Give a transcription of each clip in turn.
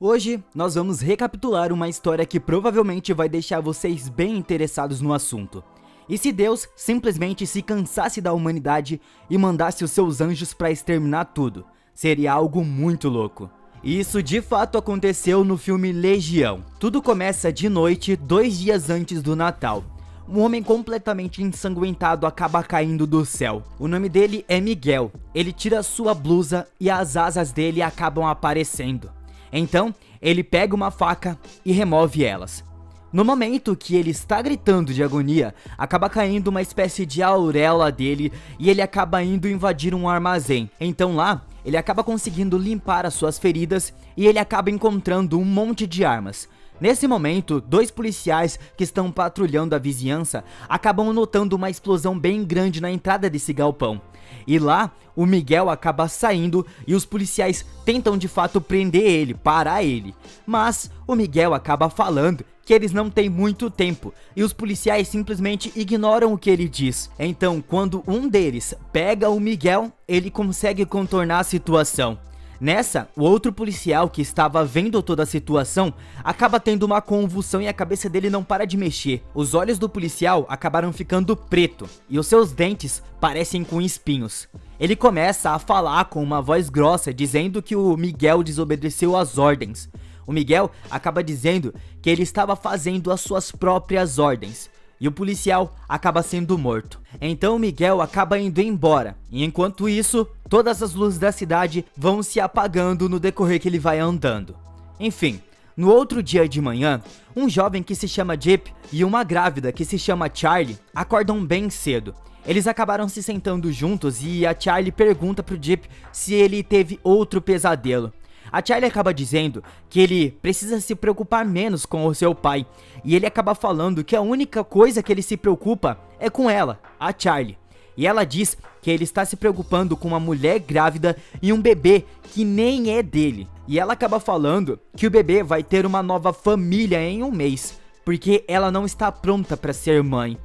Hoje nós vamos recapitular uma história que provavelmente vai deixar vocês bem interessados no assunto. E se Deus simplesmente se cansasse da humanidade e mandasse os seus anjos para exterminar tudo? Seria algo muito louco. E isso de fato aconteceu no filme Legião. Tudo começa de noite, 2 dias antes do Natal. Um homem completamente ensanguentado acaba caindo do céu. O nome dele é Miguel. Ele tira sua blusa e as asas dele acabam aparecendo. Então, ele pega uma faca e remove elas. No momento que ele está gritando de agonia, acaba caindo uma espécie de auréola dele e ele acaba indo invadir um armazém. Então lá, ele acaba conseguindo limpar as suas feridas e ele acaba encontrando um monte de armas. Nesse momento, 2 policiais que estão patrulhando a vizinhança acabam notando uma explosão bem grande na entrada desse galpão. E lá, o Miguel acaba saindo e os policiais tentam de fato prender ele, parar ele. Mas o Miguel acaba falando que eles não têm muito tempo e os policiais simplesmente ignoram o que ele diz. Então, quando um deles pega o Miguel, ele consegue contornar a situação. Nessa, o outro policial que estava vendo toda a situação acaba tendo uma convulsão e a cabeça dele não para de mexer. Os olhos do policial acabaram ficando preto e os seus dentes parecem com espinhos. Ele começa a falar com uma voz grossa dizendo que o Miguel desobedeceu às ordens. O Miguel acaba dizendo que ele estava fazendo as suas próprias ordens. E o policial acaba sendo morto. Então o Miguel acaba indo embora. E enquanto isso, todas as luzes da cidade vão se apagando no decorrer que ele vai andando. Enfim, no outro dia de manhã, um jovem que se chama Jeep e uma grávida que se chama Charlie acordam bem cedo. Eles acabaram se sentando juntos e a Charlie pergunta pro Jeep se ele teve outro pesadelo. A Charlie acaba dizendo que ele precisa se preocupar menos com o seu pai. E ele acaba falando que a única coisa que ele se preocupa é com ela, a Charlie. E ela diz que ele está se preocupando com uma mulher grávida e um bebê que nem é dele. E ela acaba falando que o bebê vai ter uma nova família em um mês, porque ela não está pronta para ser mãe.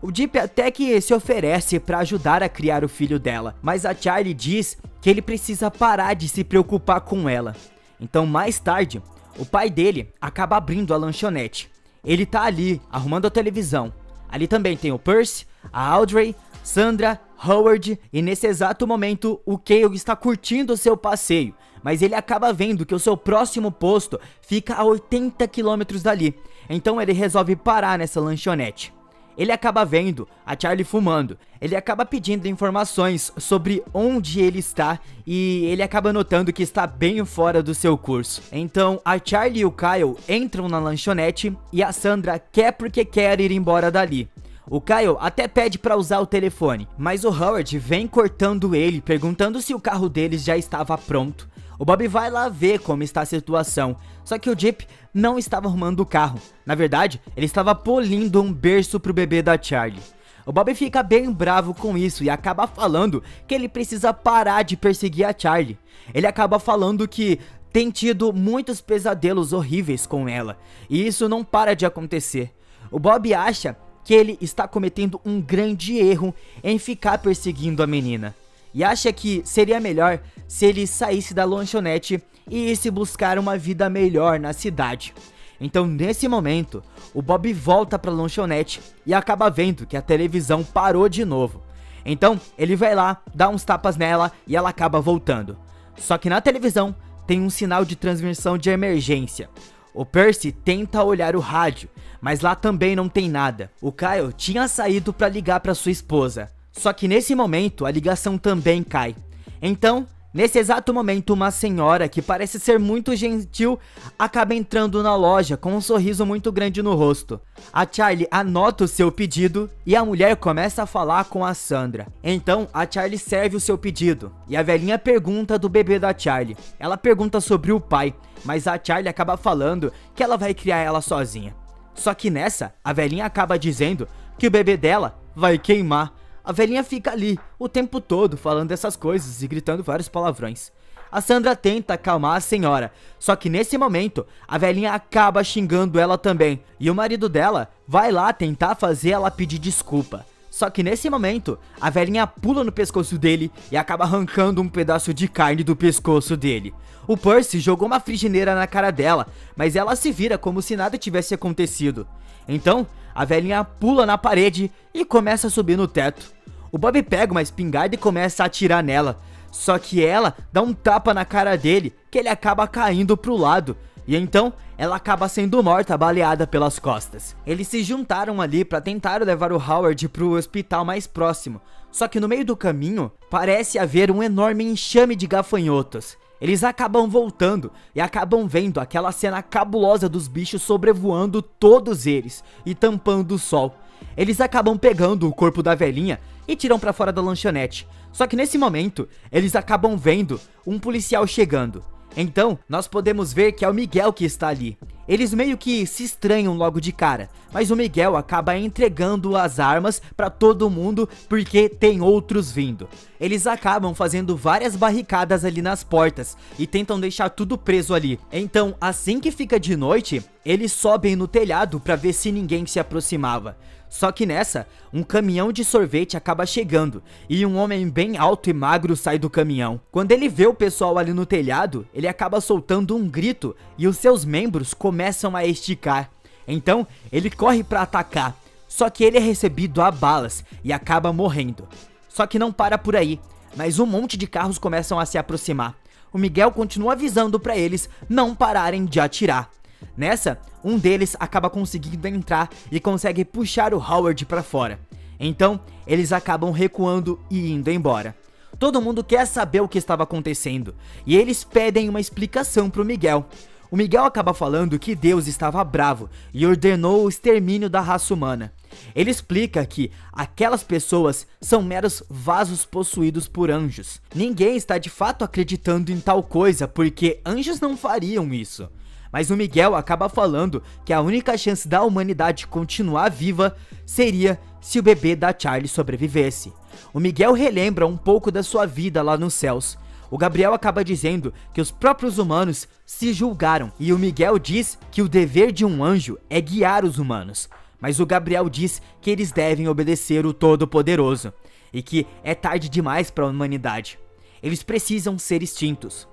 O Jeep até que se oferece para ajudar a criar o filho dela, mas a Charlie diz que ele precisa parar de se preocupar com ela. Então mais tarde, o pai dele acaba abrindo a lanchonete. Ele tá ali, arrumando a televisão. Ali também tem o Percy, a Audrey, Sandra, Howard e nesse exato momento o Cale está curtindo o seu passeio. Mas ele acaba vendo que o seu próximo posto fica a 80 km dali. Então ele resolve parar nessa lanchonete. Ele acaba vendo a Charlie fumando, ele acaba pedindo informações sobre onde ele está e ele acaba notando que está bem fora do seu curso. Então a Charlie e o Kyle entram na lanchonete e a Sandra quer porque quer ir embora dali. O Kyle até pede para usar o telefone, mas o Howard vem cortando ele, perguntando se o carro deles já estava pronto. O Bob vai lá ver como está a situação, só que o Jeep não estava arrumando o carro. Na verdade, ele estava polindo um berço pro bebê da Charlie. O Bob fica bem bravo com isso e acaba falando que ele precisa parar de perseguir a Charlie. Ele acaba falando que tem tido muitos pesadelos horríveis com ela, e isso não para de acontecer. O Bob acha que ele está cometendo um grande erro em ficar perseguindo a menina. E acha que seria melhor se ele saísse da lanchonete e se buscar uma vida melhor na cidade. Então nesse momento, o Bob volta pra lanchonete e acaba vendo que a televisão parou de novo. Então ele vai lá, dá uns tapas nela e ela acaba voltando. Só que na televisão tem um sinal de transmissão de emergência. O Percy tenta olhar o rádio, mas lá também não tem nada. O Kyle tinha saído pra ligar pra sua esposa. Só que nesse momento a ligação também cai. Então, nesse exato momento, uma senhora que parece ser muito gentil acaba entrando na loja com um sorriso muito grande no rosto. A Charlie anota o seu pedido e a mulher começa a falar com a Sandra. Então a Charlie serve o seu pedido e a velhinha pergunta do bebê da Charlie. Ela pergunta sobre o pai, mas a Charlie acaba falando que ela vai criar ela sozinha. Só que nessa, a velhinha acaba dizendo que o bebê dela vai queimar. A velhinha fica ali o tempo todo falando essas coisas e gritando vários palavrões. A Sandra tenta acalmar a senhora, só que nesse momento a velhinha acaba xingando ela também. E o marido dela vai lá tentar fazer ela pedir desculpa. Só que nesse momento, a velhinha pula no pescoço dele e acaba arrancando um pedaço de carne do pescoço dele. O Percy jogou uma frigideira na cara dela, mas ela se vira como se nada tivesse acontecido. Então, a velhinha pula na parede e começa a subir no teto. O Bob pega uma espingarda e começa a atirar nela. Só que ela dá um tapa na cara dele, que ele acaba caindo pro lado. E então, ela acaba sendo morta, baleada pelas costas. Eles se juntaram ali para tentar levar o Howard pro hospital mais próximo. Só que no meio do caminho, parece haver um enorme enxame de gafanhotos. Eles acabam voltando e acabam vendo aquela cena cabulosa dos bichos sobrevoando todos eles e tampando o sol. Eles acabam pegando o corpo da velhinha e tiram pra fora da lanchonete. Só que nesse momento, eles acabam vendo um policial chegando. Então, nós podemos ver que é o Miguel que está ali. Eles meio que se estranham logo de cara, mas o Miguel acaba entregando as armas pra todo mundo porque tem outros vindo. Eles acabam fazendo várias barricadas ali nas portas e tentam deixar tudo preso ali. Então, assim que fica de noite, eles sobem no telhado pra ver se ninguém se aproximava. Só que nessa, um caminhão de sorvete acaba chegando e um homem bem alto e magro sai do caminhão. Quando ele vê o pessoal ali no telhado, ele acaba soltando um grito e os seus membros começam a esticar. Então, ele corre para atacar, só que ele é recebido a balas e acaba morrendo. Só que não para por aí, mas um monte de carros começam a se aproximar. O Miguel continua avisando para eles não pararem de atirar. Nessa, um deles acaba conseguindo entrar e consegue puxar o Howard pra fora. Então, eles acabam recuando e indo embora. Todo mundo quer saber o que estava acontecendo e eles pedem uma explicação pro Miguel. O Miguel acaba falando que Deus estava bravo e ordenou o extermínio da raça humana. Ele explica que aquelas pessoas são meros vasos possuídos por anjos. Ninguém está de fato acreditando em tal coisa porque anjos não fariam isso. Mas o Miguel acaba falando que a única chance da humanidade continuar viva seria se o bebê da Charlie sobrevivesse. O Miguel relembra um pouco da sua vida lá nos céus. O Gabriel acaba dizendo que os próprios humanos se julgaram e o Miguel diz que o dever de um anjo é guiar os humanos. Mas o Gabriel diz que eles devem obedecer o Todo-Poderoso e que é tarde demais para a humanidade. Eles precisam ser extintos.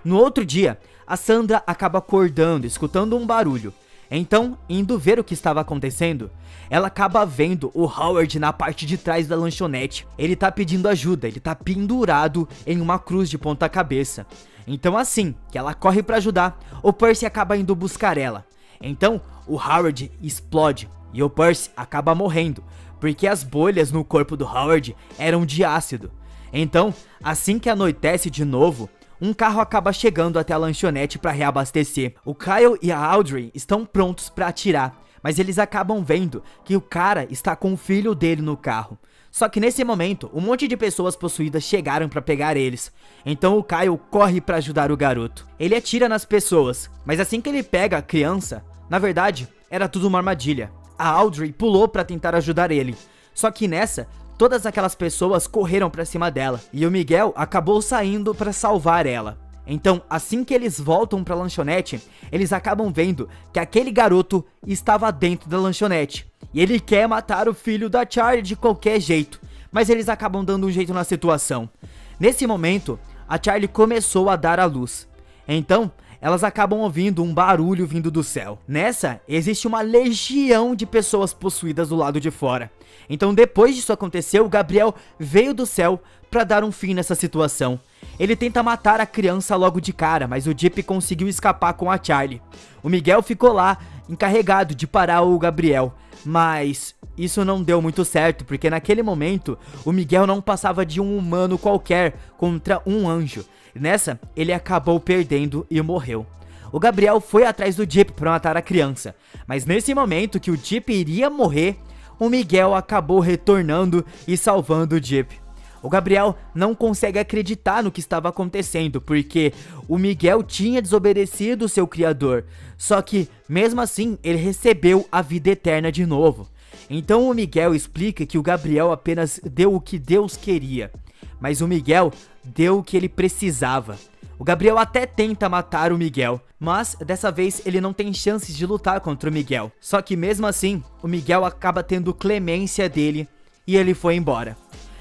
No outro dia, a Sandra acaba acordando, escutando um barulho. Então, indo ver o que estava acontecendo, ela acaba vendo o Howard na parte de trás da lanchonete. Ele tá pedindo ajuda, ele tá pendurado em uma cruz de ponta cabeça. Então assim que ela corre pra ajudar, o Percy acaba indo buscar ela. Então, o Howard explode e o Percy acaba morrendo, porque as bolhas no corpo do Howard eram de ácido. Então, assim que anoitece de novo, um carro acaba chegando até a lanchonete para reabastecer. O Kyle e a Audrey estão prontos para atirar, mas eles acabam vendo que o cara está com o filho dele no carro. Só que nesse momento, um monte de pessoas possuídas chegaram para pegar eles. Então o Kyle corre para ajudar o garoto. Ele atira nas pessoas, mas assim que ele pega a criança, na verdade, era tudo uma armadilha. A Audrey pulou para tentar ajudar ele. Só que nessa, todas aquelas pessoas correram pra cima dela e o Miguel acabou saindo pra salvar ela. Então, assim que eles voltam pra lanchonete, eles acabam vendo que aquele garoto estava dentro da lanchonete. E ele quer matar o filho da Charlie de qualquer jeito, mas eles acabam dando um jeito na situação. Nesse momento, a Charlie começou a dar à luz. Então, elas acabam ouvindo um barulho vindo do céu. Nessa, existe uma legião de pessoas possuídas do lado de fora. Então, depois disso acontecer, o Gabriel veio do céu para dar um fim nessa situação. Ele tenta matar a criança logo de cara, mas o Jeep conseguiu escapar com a Charlie. O Miguel ficou lá, encarregado de parar o Gabriel, mas isso não deu muito certo, porque naquele momento, o Miguel não passava de um humano qualquer contra um anjo. Nessa, ele acabou perdendo e morreu. O Gabriel foi atrás do Jeep para matar a criança, mas nesse momento que o Jeep iria morrer, o Miguel acabou retornando e salvando o Jeep. O Gabriel não consegue acreditar no que estava acontecendo, porque o Miguel tinha desobedecido seu criador, só que mesmo assim ele recebeu a vida eterna de novo. Então o Miguel explica que o Gabriel apenas deu o que Deus queria, mas o Miguel deu o que ele precisava. O Gabriel até tenta matar o Miguel, mas dessa vez ele não tem chances de lutar contra o Miguel. Só que mesmo assim, o Miguel acaba tendo clemência dele e ele foi embora.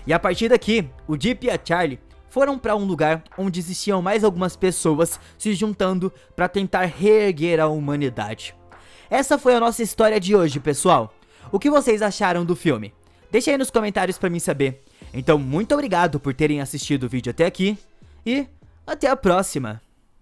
E a partir daqui, o Deep e a Charlie foram para um lugar onde existiam mais algumas pessoas se juntando para tentar reerguer a humanidade. Essa foi a nossa história de hoje, pessoal. O que vocês acharam do filme? Deixa aí nos comentários para mim saber. Então, muito obrigado por terem assistido o vídeo até aqui e até a próxima!